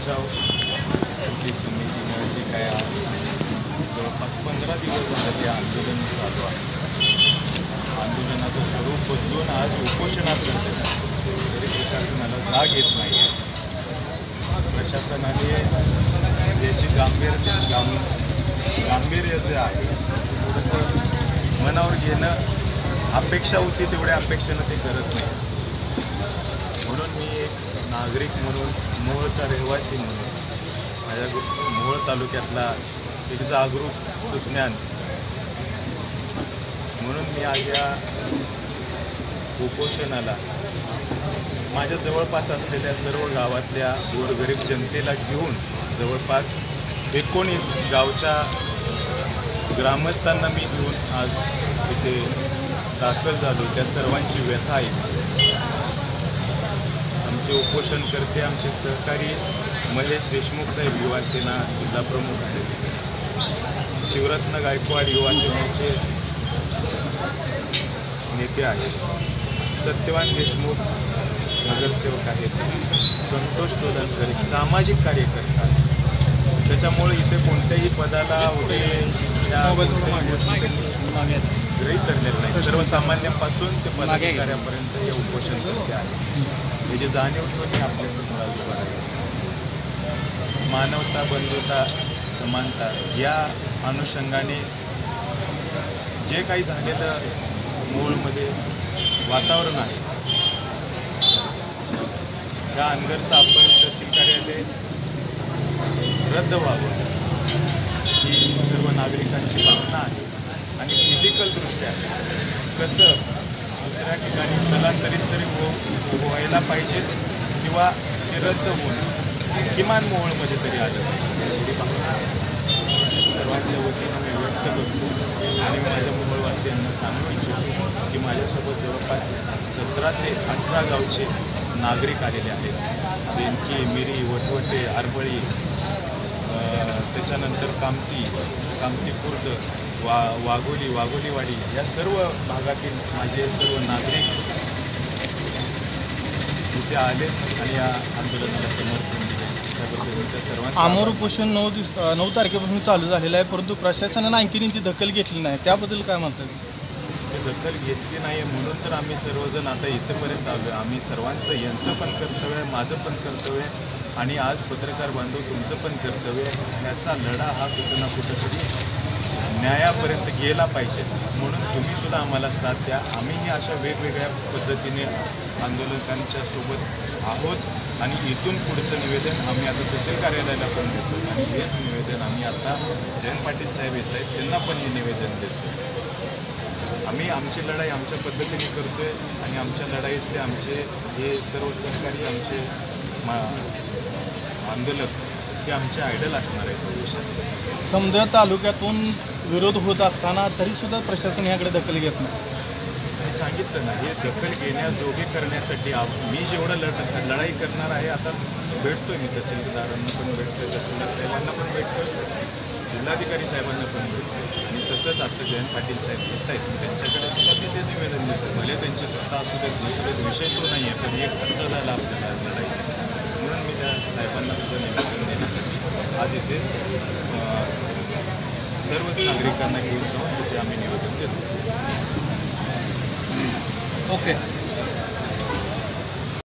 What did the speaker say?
बचाव कृती समितीनं जे काय आज जवळपास 15 दिवस झाले आंदोलन चालू आहे. आंदोलनाचं स्वरूप बदलून आज उपोषणात जाते तरी प्रशासनाला जाग येत नाही. प्रशासनाने याची गांभीर्य जे आहे थोडंसं मनावर घेणं अपेक्षा होती, तेवढ्या अपेक्षेनं ते करत नाही. म्हणून मी एक नागरिक म्हणून, मोहोळचा रहिवासी म्हणून, माझ्या मोहोळ तालुक्यातला एक जागरूक सुज्ञान म्हणून मी आज या उपोषणाला माझ्या जवळपास असलेल्या सर्व गावातल्या गोरगरीब जनतेला घेऊन जवळपास 19 गावच्या ग्रामस्थांना मी घेऊन आज इथे दाखल झालो. त्या सर्वांची व्यथा आहे. आमचे उपोषणकर्ते, आमचे सहकारी महेश देशमुख साहेब युवासेना जिल्हा प्रमुख आहेत, शिवरत्न गायकवाड युवासेनेचे नेते आहेत, सत्यवान देशमुख नगरसेवक आहेत, संतोष तोदलकर सामाजिक कार्यकर्ता. त्याच्यामुळे इथे कोणत्याही पदाला वगैरे त्या गृहीत धरलेलं नाही. सर्वसामान्यांपासून ते पदाधिकाऱ्यापर्यंत हे उपोषण करते आहे. हे जे जाणीव ठेवून आपल्यासमोर उभं आहे. मानवता, बंधुता, समानता या अनुषंगाने जे काही झालेलं मोहोळमध्ये वातावरण आहे, त्या अनगरचं अपर तहसील कार्यालय रद्द व्हावं ही सर्व नागरिकांची भावना आहे. आणि फिजिकलदृष्ट्या कसं दुसऱ्या ठिकाणी स्थलांतरित तरी व्हायला पाहिजे किंवा ते रद्द होऊन किमान मोहोळमध्ये तरी आलं पाहिजे याची भावना सर्वांच्या वतीनं मी व्यक्त करतो. आणि माझ्या मोहोळवासियांना सांगू इच्छितो की माझ्यासोबत जवळपास 17 ते 18 गावचे नागरिक आलेले आहेत. देणकी, मिरी, वटवटे, आरबळी, त्याच्यानंतर कामती खुर्द, वाघोलीवाडी या सर्व भागातील माझे सर्व नागरिक इथे आले आणि या आंदोलनाला समर्थन दिले. त्याबद्दल त्या सर्वांना आमोर उपोषण 9 तारखेपासून चालू झालेलं आहे, परंतु प्रशासनानं आणखी त्यांची दखल घेतली नाही. त्याबद्दल काय म्हणतात? ते दखल घेतली नाही म्हणून तर आम्ही सर्वजण आता इथेपर्यंत आलो. आम्ही सर्वांचं, यांचं पण कर्तव्य आहे, माझं पण कर्तव्य आहे आणि आज पत्रकार बांधव तुमचं पण कर्तव्य आहे. ह्याचा लढा हा कुठं ना कुठंतरी न्यायापर्यंत गेला पाहिजे. म्हणून तुम्हीसुद्धा आम्हाला साथ द्या. आम्हीही अशा वेगवेगळ्या पद्धतीने आंदोलकांच्या सोबत आहोत आणि इथून पुढचं निवेदन आम्ही आता तहसील कार्यालयाला पण देतो आणि हेच निवेदन आम्ही आता जयंत पाटील साहेब येत आहेत त्यांना पण हे निवेदन देतो. आम्ही आमची लढाई आमच्या पद्धतीने करतो आहे आणि आमच्या लढाईतले आमचे हे सर्व सहकारी, आमचे आंदोलक हे आमचे आयडल असणार आहेत भविष्यात. समजा तालुक्यातून विरोध होत असताना तरीसुद्धा प्रशासन याकडे दखल घेत नाही. मी सांगितलं ना, हे दखल घेण्याजोगे करण्यासाठी मी जेवढं लढाई करणार आहे. आता भेटतोय मी तहसीलदारांना पण भेटतोय, तहसीलदार साहेबांना पण भेटतोय, जिल्हाधिकारी साहेबांना पण भेटतोय आणि तसंच आता जयंत पाटील साहेब येत आहेत. त्यांच्याकडे सुद्धा मी ते निवेदन देतो. भले त्यांची सत्ता असू दे, दुसरे विषय तो नाही आहे, पण एक खर्च झाला आपल्याला लढाईसाठी. म्हणून मी त्या साहेबांना सुद्धा निवेदन देण्यासाठी आज इथे सर्वच नागरिकांना घेऊन जाऊन तिथे आम्ही निवेदन देतो. ओके.